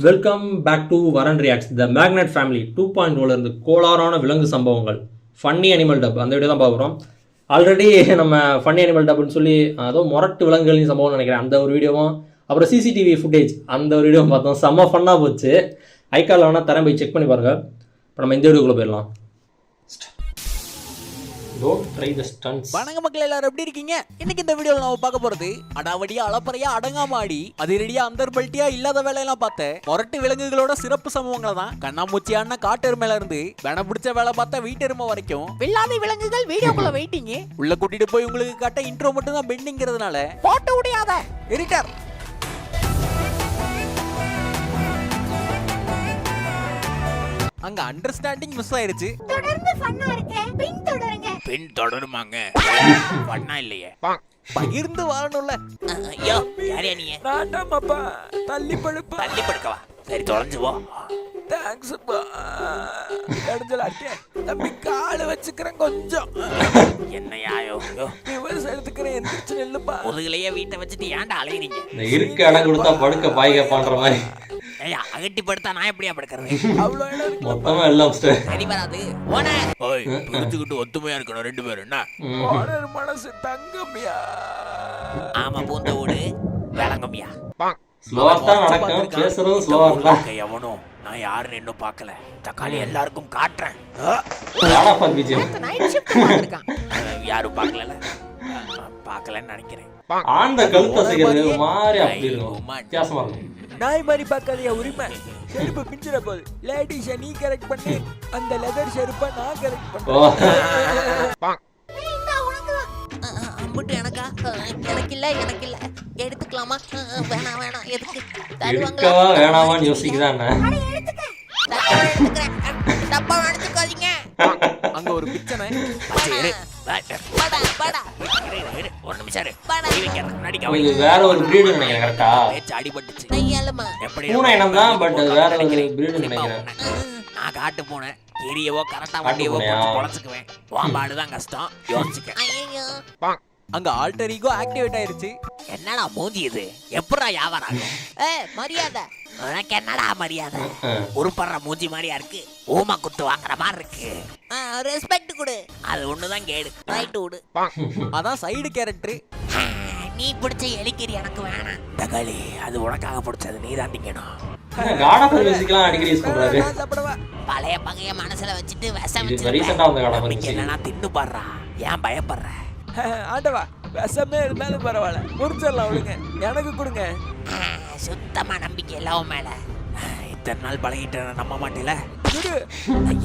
Welcome back to வரன் reacts. த magnet family 2.0 இருந்து கோளாறான விலங்கு சம்பவங்கள் ஃபன்னி அனிமல் டப் அந்த வீடியோ தான் பார்க்குறோம். ஆல்ரெடி நம்ம ஃபன்னி அனிமல் டப்னு சொல்லி அதோ மொரட்டு விலங்குகளின் சம்பவம்னு நினைக்கிறேன், அந்த ஒரு வீடியோவும் அப்புறம் சிசிடிவி ஃபுட்டேஜ் அந்த ஒரு வீடியோவும் பார்த்தோம். செம்ம ஃபன்னாக போச்சு. ஐக்காலில் வேணால் தரேன், போய் செக் பண்ணி பாருங்கள். இப்போ நம்ம இந்த வீடியோக்குள்ளே போயிடலாம். வணக்க மக்கள், எல்லாரும் எப்படி இருக்கீங்க? இன்னைக்கு இந்த வீடியோல நாம பார்க்க போறது அடாவடியா அளப்பறையா அடங்காம ஆடி அதிரடியா அந்தர்பல்ட்டியா இல்லாத வேலையெல்லாம் பார்த்த மொரட்டு விலங்குகளோட சிறப்பு சம்பவங்களை தான் கண்ணாமூச்சியான காட்டெருமையில இருந்து வேண பிடிச்ச வேலை பார்த்த வீட்டெருமை வரைக்கும் வில்லாதி விலங்குகள் வீடியோக்குள்ள வெயிட்டிங் உள்ள கூட்டிட்டு போய் உங்களுக்கு காட்ட இன்ட்ரோ மட்டும் தான் பெண்டிங்கிறதுனால போட்டு முடியாத எடிட்டர். அங்க அண்டர்ஸ்டாண்டிங் மிஸ் ஆயிருச்சு. தொடர்ந்து ஃபன்னா இருக்கே, பின் தொடருமாங்க. பண்ணா இல்லையே, பகிர்ந்து வாழணும்ல. ஐயோ யாரையா நீ? நாட்டாமப்பா, தள்ளி படுக்கவா. சரி தொலைஞ்சு போ. தேங்க்ஸ் பா. அடிஞ்சலாக்கே தம்பி, காலை வச்சுக்கிறேன் கொஞ்சம். என்னையாயோ ரிவர்ஸ் எடுத்துக்கிறேன், எந்திரிச்சு நில்லுப்பா. முதுகுலையே வீட்டை வச்சுட்டு ஏன்டா அலையறீங்க? இருக்க இடம் கொடுத்தா படுக்க பாய்க பண்ற மாதிரி. ஐயா அகட்டி படுத்தா நான் எப்படியா படுக்கிறது? அவ்வளோ இடம் மொத்தமா எல்லாம் சரி வராது. ஓனர் ஓய் புரிஞ்சுக்கிட்டு ஒத்துமையா இருக்கணும் ரெண்டு பேரும். என்ன ஓனர் மனசு தங்கம்யா? ஆமா, பூந்த ஓடு விளங்கம்யா. ஸ்லோவா தான் நடக்கும், பேசுறதும் ஸ்லோவா இருந்தா. எவனும் நான் யாருன்னு இன்னும் பார்க்கல. தக்காளி எல்லாருக்கும் காட்டுறேன். யாரும் பார்க்கலன்னு நினைக்கிறேன். ஆண்ட கழுத்து அசைக்கிறது மாதிரி அப்படி இருக்கும், வித்தியாசமா இருக்கும். நாய் மாதிரி பார்க்காதயா, உரிமை. செருப்பு பிஞ்சிட போகுது. லேடிஸை நீ கரெக்ட் பண்ணி அந்த லெதர் செருப்பை நான் கரெக்ட் பண்ணேன். எனக்கு இல்ல எடுத்துக்கலாமா? வேணாம் எதுக்கு எடுக்கவா வேணாமான்னு யோசிக்குதான். டப்பா எடுத்துக்காதீங்க. அங்க ஒரு பிச்சனை. வேற ஒரு பிரீடு நினைக்கிறேன். கரெக்டா அடிபட்டுச்சு. பூனை இனம் தான், பட் அது வேற ஒரு பிரீடு நினைக்கிறேன். நான் காட்டு போனேன், எரியவோ கரெக்டா வண்டியவோ பொழச்சுக்குவேன். வாம்பாடுதான் கஷ்டம், யோசிச்சுக்க. அங்க ஆல்டர் ஈகோ ஆக்டிவேட் ஆயிருச்சு. என்னடா மூஞ்சி இது, எப்படா வியாபாரம் ஆகும்? மரியாதை உனக்கு என்னடா மரியாதை? உருப்படுற மூஞ்சி மாதிரியா இருக்கு, ஊமா குத்து வாங்குற மாதிரி இருக்கு. ரெஸ்பெக்ட் கொடு. அது ஒண்ணுதான் கேடு. ரைட் விடு. அதான் சைடு கேரக்டர். நீ பிடிச்ச எலிக்கறி எனக்கு வேணாம். தக்காளி அது உனக்காக பிடிச்சது, நீ தான் திங்கணும். பழைய பகைய மனசுல வச்சுட்டு விஷம் என்னன்னா தின்னு பாடுறா. ஏன் பயப்படுற? ஆண்டவா, விஷமே இருந்தாலும் பரவாயில்ல, முடிச்சிடலாம். அவளுங்க எனக்கு கொடுங்க. சுத்தமா நம்பிக்கை எல்லாம் மேல. இத்தனை நாள் பழகிட்டு நம்ப மாட்டேல.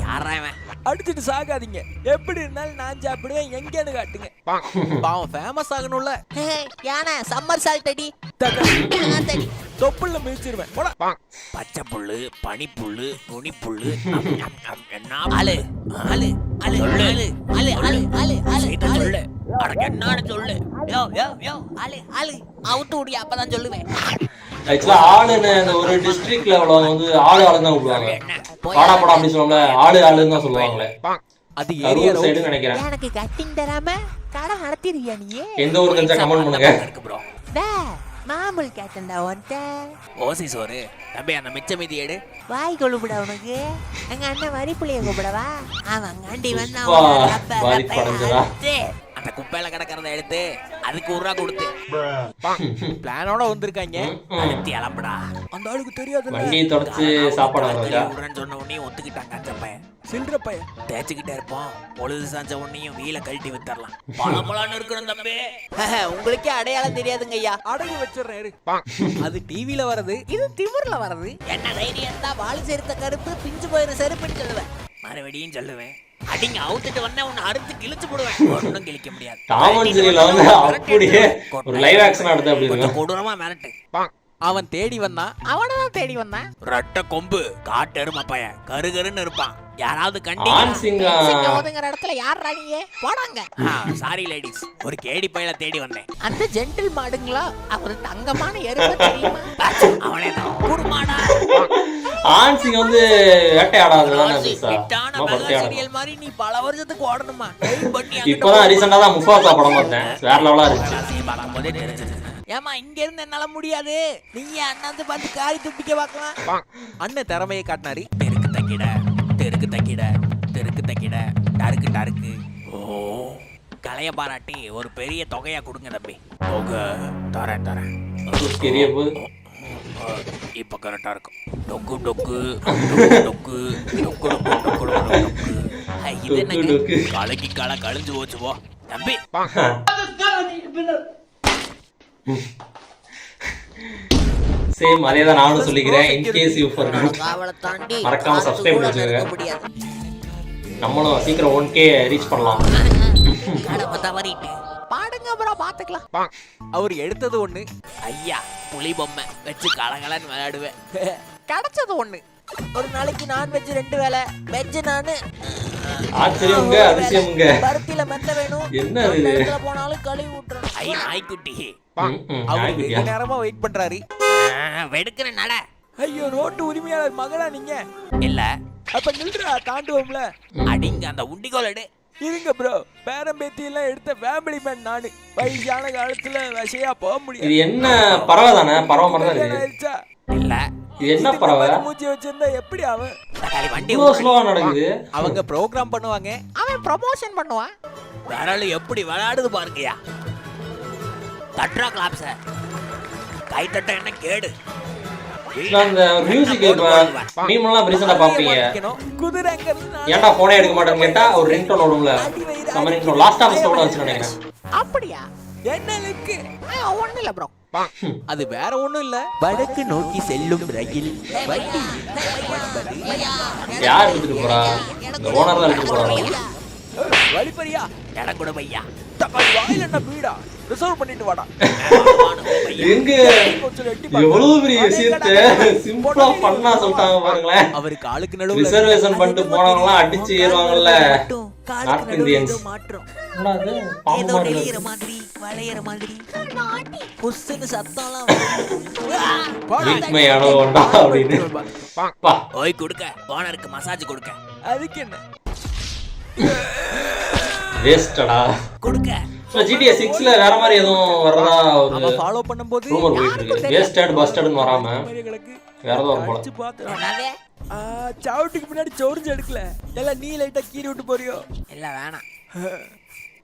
யாரா அடிச்சுட்டு சாகாதீங்க. எப்படி இருந்தாலும் நான் சாப்பிடுவேன், எங்கன்னு காட்டுங்க. பாவம் ஃபேமஸ் ஆகணும்ல. யானை சம்மர் சால்ட் அடி. தொப்புள்ள மிதிச்சிருவேன். பச்சை புல்லு, பனிப்புல்லு, நுனிப்புல்லு. என்ன ஆளு ஆளு ஆளு ஆளு ஆளு ஆளு ஆளு ஆளு சொல்லு. என்னன்னு சொல்லு. யோ யோ யோ ஆளு ஆளு அவுட்டு விடி, அப்பதான் சொல்லுவேன். ஆக்சுவலா ஆளுன்னு அந்த ஒரு டிஸ்ட்ரிக்ட்ல வந்து ஆளு ஆளுன்னு தான் கூப்பிடுவாங்க. பாடாப்படா அப்படின்னு சொல்லுவாங்க, ஆளு ஆளுன்னு தான் சொல்லுவாங்களே. அது ஏரியா சைடு நினைக்கிறேன். எனக்கு கட்டிங் தராம கடை நடத்திடுவியா நீ? எந்த ஊர் தெரிஞ்சா கமெண்ட் பண்ணுங்க. மாமூல் கேட்டா ஒன்ட்ட ஓசி சோறு தம்பி, அந்த மிச்ச மீதி எடு. வாய் கொழுப்புடா உனக்கு. எங்க அண்ணன் வரி புளிய கூப்பிடவா? அவன் காண்டி வந்தா அந்த குப்பையில கிடக்கிறத எடுத்து அதுக்கு ஒரு ரூபா கொடுத்து பிளானோட வந்திருக்காங்க. அழுத்தி அலம்படா. அந்த ஆளுக்கு தெரியாது வண்டியை தொடச்சு சாப்பாடு சொன்ன உடனே ஒத்துக்கிட்டாங்க. அந்த பையன் சில்ற பையன் தேய்ச்சிக்கிட்டே இருப்போம். பொழுது சாஞ்ச உடனேயும் வீல கழட்டி வித்தரலாம். பழமலான்னு இருக்கணும் தம்பி. உங்களுக்கே அடையாளம் தெரியாதுங்க ஐயா. அடகு வச்சிடுறேன். அது டிவில வருது, இது திமிர்ல வருது. என்ன தைரியம் தான் வாழை சேர்த்த கருப்பு பிஞ்சு போயிரு செருப்புன்னு சொல்லுவேன். மறுபடியும் சொல்லுவேன், அடிங்க அவுத்துட்டு வந்தா உன்னை அறுத்து கிழிச்சு போடுவேன். ஒன்னும் கிழிக்க முடியாது. அப்படியே ஒரு லைவ் ஆக்ஷன் எடுத்து அப்படி கொடூரமா மிரட்டு. அவன் தேடி வந்தான், அவனதான் தேடி வந்தான். ரெட்ட கொம்பு காட்டெருமை பையன், கருகருன்னு இருப்பான். யாராவது கண்டி ஒதுங்குற இடத்துல யார் ராணியே போடாங்க. சாரி லேடிஸ், ஒரு கேடி பையல தேடி வந்தேன். அந்த ஜென்டில் மாடுங்களா, அவர் தங்கமான எருமை தெரியுமா? அவனே தான் குருமாடா. ஆன்சிங் வந்து வேட்டையாடாததானே சீரியல் மாதிரி நீ பல வருஷத்துக்கு ஓடணுமா? இப்பதான் ரீசெண்டா தான் முஃபாசா படம் பார்த்தேன், வேற லெவலா இருந்துச்சு. ஏமா இங்க இருந்து என்னால முடியாது, நீங்க அண்ணாந்து பார்த்து காரி துப்பிக்க பார்க்கலாம். அண்ணன் திறமையை காட்டினாரு. தெருக்கு தக்கிட தெருக்கு தக்கிட தெருக்கு தக்கிட டருக்கு டருக்கு. ஓ, கலைய பாராட்டி ஒரு பெரிய தொகையா கொடுங்க தம்பி. தொகை தரேன் தரேன். பெரிய போது இப்ப கரெக்டா இருக்கும். டொக்கு டொக்கு டொக்கு டொக்கு டொக்கு டொக்கு டொக்கு. இது என்னங்க கலக்கி கால கழிஞ்சு போச்சு போ தம்பி. சேம் அதே தான் நானும் சொல்லிக்கிறேன். இன்கேஸ் யூ ஃபர்காட் மறக்காம சப்ஸ்கிரைப் பண்ணி வச்சுக்கோங்க. நம்மளும் சீக்கிரம் 1K ரீச் பண்ணலாம். பாடுங்க ப்ரோ பாத்துக்கலாம். அவர் எடுத்தது ஒண்ணு, ஐயா புலி பொம்மை வச்சு கலகலன்னு விளையாடுவேன். கிடைச்சது ஒண்ணு. ஒரு நாளைக்கு நான்வெஜ் 2 வேளை, வெஜ் நானு. ஆச்சரியமுங்க அதிசயமுங்க. பருத்தில மெத்த வேணும். என்ன இது? போனாலும் கழுவி விட்டுறணும். ஐ நாய்க்குட்டி. அவர் வெகு நேரமா வெயிட் பண்றாரு. வெடுக்கிற நட. ஐயோ, ரோட்டு உரிமையாளர் மகளா நீங்க? இல்ல அப்ப நில்றா, தாண்டுவோம்ல. அடிங்க அந்த உண்டிகோல் எடு. இருங்க ப்ரோ, பேரம்பேத்தி எல்லாம் எடுத்த ஃபேமிலி மேன் நானு. வயசான காலத்துல வசையா போக இது முடியாது. என்ன பறவை தானே? பறவை மாதிரி தான் இருக்கு. ஆயிடுச்சா? இல்ல இது என்ன பறவை? மூச்சு வச்சிருந்தா எப்படி அவன்? வண்டி இவ்வளவு ஸ்லோவா நடக்குது. அவங்க ப்ரோக்ராம் பண்ணுவாங்க, அவன் ப்ரமோஷன் பண்ணுவான். விரல் எப்படி விளையாடுது பாருங்கயா. தட்ரா கிளாப்ஸ் கை தட்ட என்ன கேடு. அந்த மியூசிக் மீம்லாம் ரீசெண்டா பாப்பீங்க. குதிரை அங்க இருந்து ஏன்டா போனே எடுக்க மாட்டேன்னு கேட்டா ஒரு ரிங்டோன் ஓடும்ல. நம்ம ரிங்டோன் லாஸ்ட் ஆஃப் ஸ்டோட வச்சு நினைக்கிறேன். அப்படியா? என்ன இருக்கு? ஒண்ணு இல்ல ப்ரோ. அது வேற ஒண்ணும் இல்ல. வடக்கு நோக்கி செல்லும் ரயில் வண்டி. யார் எடுத்துட்டு போறா? இந்த ஓனர் தான் எடுத்துட்டு போறாங்க. வழிப்பறியா இடம் கூட பையா. தக்காளி வாயில என்ன பீடா? ரிசர்வ் பண்ணிட்டு வாடா. எங்க எவ்வளவு பெரிய விஷயத்தை சிம்பிளா பண்ணா சொல்லிட்டாங்க பாருங்களேன். அவருக்கு ஆளுக்கு நடுவுல ரிசர்வேஷன் பண்ணிட்டு போனவங்க எல்லாம் அடிச்சு ஏறுவாங்கல்ல. நார்த் இந்தியன்ஸ் மாற்றம் என்னது பாம்பு ஏதோ மாதிரி நெளியிற மாதிரி வளையற மாதிரி புஸ்ஸுன்னு சத்தம்லாம் வீட்மை அனுபவம்டா அப்படின்னு. பா ஓய் கொடுக்க ஓனருக்கு மசாஜ் கொடுக்க. அதுக்கு என்ன வேஸ்டடா கொடுக்க. சோ GTA 6ல வேற மாதிரி எதுவும் வரதா ஒரு அவ ஃபாலோ பண்ணும்போது ரூமர் போயிட்டு இருக்கு. வேஸ்டட் பஸ்டட்னு வராம மரியங்களுக்கு வேற ஏதோ வரும் போல. அடிச்சு பாத்து என்னது? சவுட்டுக்கு முன்னாடி சோர்ஜ் எடுக்கல. எல்லாம் நீ லைட்டா கீறி விட்டு போறியோ? இல்ல வேணாம்.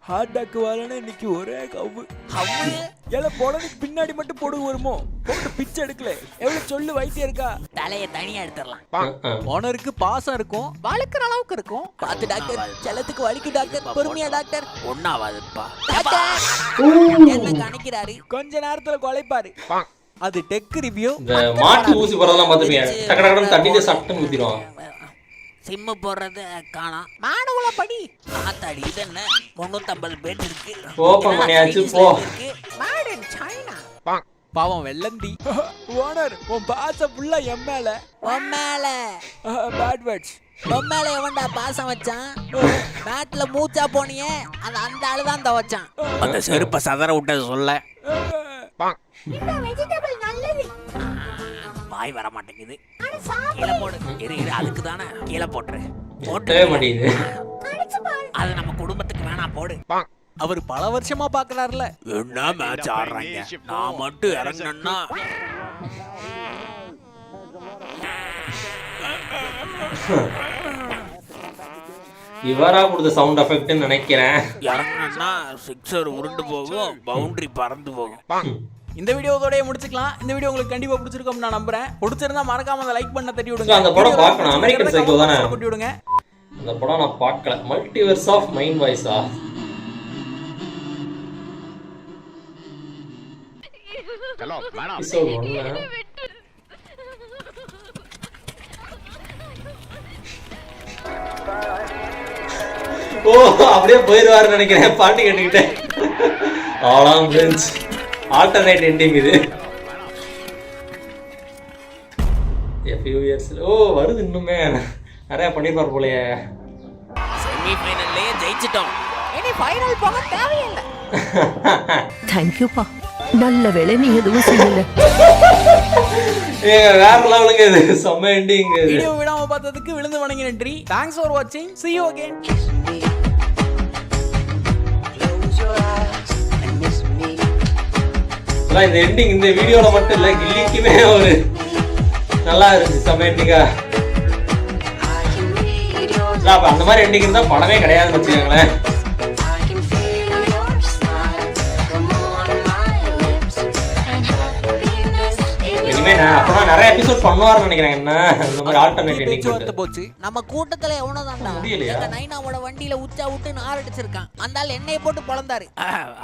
ஹார்ட் அட்டாக் வரலன்னு இன்னைக்கு ஒரே கவ்வு. அவ்வு எல்லாம் போனதுக்கு பின்னாடி மட்டும் பொடுகு வருமோ? போட்டு பிச்சை எடுக்கல. எவ்வளவு சொல்லு வைத்தியம் இருக்கா? தலையை தனியா எடுத்துடலாம். ஓனருக்கு பாசம் இருக்கும், வளர்க்குற அளவுக்கு இருக்கும். பாத்து டாக்டர், செல்லத்துக்கு வலிக்கு டாக்டர், பொறுமையா டாக்டர். ஒண்ணாவாதுப்பா. என்ன கணக்கிறாரு? கொஞ்ச நேரத்துல கொலைப்பாரு. அது டெக் ரிவ்யூ. இந்த மாட்டு ஊசி போறதெல்லாம் பாத்துப்பீங்க. டக்கு டக்குன்னு தட்டிட்டு சட்டுன்னு ஊத்திடுவான். சிம்மு போடுறது காணோம். மானவுல படி. ஆத்தாடி இது என்ன 350 பேட் இருக்கு. ஓபன் பண்ணியாச்சு போ. Made in China. பாவம் வெள்ளந்தி. ஓனர் உன் பாசம் ஃபுல்லா என் மேல. உன் மேல பேட் வேர்ட்ஸ். உன் மேல எவன்டா பாசம் வச்சான்? பேட்ல மூச்சா போனியே அந்த ஆளு தான் தவச்சான். அந்த செருப்ப சதற விட்டது சொல்ல. இந்த வெஜிடபிள் நல்லது. வாய் வர மாட்டேங்குது. கீழே போடு. இரு அதுக்கு தானே கீழே போட்டுரு. போட்டவே மாட்டேங்குது. அது நம்ம குடும்பத்துக்கு வேணாம் போடு. அவர் பல வருஷமா பாக்குறாருல. என்ன மேட்ச் ஆடுறாங்க? நான் மட்டும் இறங்கணும்னா இவரா கொடுத்த சவுண்ட் எஃபெக்ட்னு நினைக்கிறேன். இறங்கணும்னா சிக்ஸர் உருண்டு போகும், பவுண்டரி பறந்து போகும். இந்த வீடியோவோடய முடிச்சுக்கலாம். இந்த வீடியோ உங்களுக்கு கண்டிப்பா பிடிச்சிருக்கும் நான் நம்புறேன். பிடிச்சிருந்தா மறக்காம அந்த லைக் பண்ண தட்டி விடுங்க. அந்த படம் பார்க்கணும். அமெரிக்கன் சைக்கோ தானே? தட்டி விடுங்க. அந்த படம் நான் பார்க்கல. மல்டிவர்ஸ் ஆஃப் மைண்ட் வாய்ஸா? Hello madam. ஓ அப்படியே போயிடுவாருன்னு நினைக்கிறேன். பாட்டு கேட்டுக்கிட்டேன். ஆலாம் ஃப்ரெண்ட்ஸ், ஆல்டர்னேட் எண்டிங் இது. A few years. ஓ வருது இன்னுமே. நிறைய பண்ணிருப்பார் போலயே. செமி ஃபைனல்லே ஜெயிச்சிட்டோம். இனி ஃபைனல் போக தேவையில்லை. தேங்க் யூ பா. நல்ல வேளை நீ எதுவும் செய்யல. ஏங்க வேற லெவலுங்க இது. செம்ம எண்டிங் இது. வீடியோ விடாம பார்த்ததுக்கு விழுந்து வணங்கி நன்றி. Thanks for watching. See you again. அதான் இந்த எண்டிங் இந்த வீடியோவில் மட்டும் இல்லை, கில்லிக்குமே ஒரு நல்லா இருந்துச்சு செம்ம எண்டிங்கா. அப்போ அந்த மாதிரி எண்டிங் இருந்தால் படமே கிடையாதுன்னு வச்சுக்கோங்களேன். அப்பனா நிறைய எபிசோட் பண்ணுவாருன்னு நினைக்கிறேன். என்ன இந்த மாதிரி ஆல்டர்னேட் எண்டிங் போச்சு. நம்ம கூட்டத்துல எவனோதான்டா எங்க நைனாவோட வண்டியில உச்சா விட்டு நார் அடிச்சிருக்கான். அந்த ஆள் எண்ணெயை போட்டு பொளந்தாரு.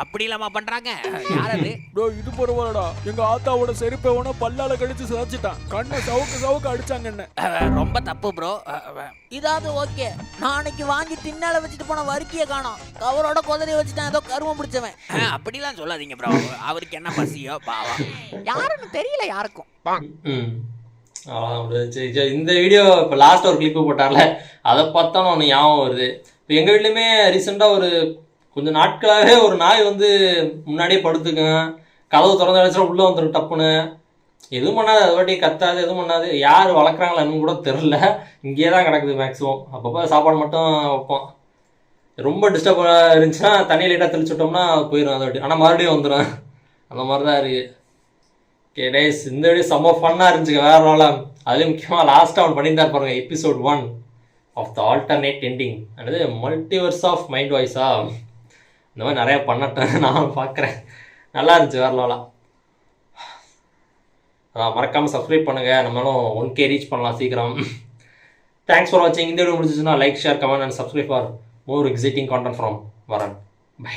அப்படி இல்லாம பண்றாங்க. யாரது? ப்ரோ இது பரவாயில்லடா. எங்க ஆத்தாவோட செருப்பை எவனோ பல்லால கடிச்சு சாச்சிட்டான். கண்ணை சவுக்கு அடிச்சாங்க என்ன. ரொம்ப தப்பு ப்ரோ. இதாவது ஓகே. நாளைக்கு வாங்கி திண்ணால வச்சுட்டு போன வரிக்கிய காணோம். கவரோட குதிரை வச்சுட்டான் ஏதோ கருமம் பிடிச்சவன். அப்படிலாம் சொல்லாதீங்க ப்ரோ. அவருக்கு என்ன பசியோ பாவம். யாருன்னு தெரியல யாருக்கும். இந்த வீடியோ இப்போ லாஸ்ட் ஒரு கிளிப்பு போட்டார்ல, அதை பார்த்தா ஒன்று ஞாபகம் வருது. இப்போ எங்கள் வீட்லையுமே ரீசெண்டாக ஒரு கொஞ்சம் நாட்களாகவே ஒரு நாய் வந்து முன்னாடியே படுத்துக்குங்க, கதவு திறந்து வச்சுட்டா உள்ளே வந்துடும் டப்புன்னு. எதுவும் பண்ணாது, அது வாட்டி கத்தாது, எதுவும் பண்ணாது. யார் வளர்க்குறாங்களான்னு கூட தெரில. இங்கேயே தான் கிடக்குது மேக்ஸிமம். அப்பப்போ சாப்பாடு மட்டும் வைப்போம். ரொம்ப டிஸ்டர்ப் இருந்துச்சுன்னா தண்ணி லைட்டாக தெளிச்சு விட்டோம்னா போயிடும் அதை வாட்டி. ஆனால் மறுபடியும் வந்துடும். அந்த மாதிரி தான் இருக்குது. ஓகே டேஸ், இந்த வீடியோ செம்ம ஃபன்னாக இருந்துச்சுங்க, வேறு லெவலாக. அதுலேயும் முக்கியமாக லாஸ்ட்டாக அவன் பண்ணியிருந்தார் பாருங்கள், episode 1 of the alternate ending. அது மல்டிவர்ஸ் ஆஃப் மைண்ட் வாய்ஸா இந்த மாதிரி நிறையா பண்ணட்டேன் நான் பார்க்குறேன். நல்லா இருந்துச்சு வேறு லெவலாக. அதான் மறக்காமல் சப்ஸ்கிரைப் பண்ணுங்கள், நம்மளும் 1K ரீச் பண்ணலாம் சீக்கிரம். தேங்க்ஸ் ஃபார் வாட்சிங். இந்த வீடியோ முடிஞ்சிச்சுன்னா like, share, comment and subscribe for more exciting content from Varan. By.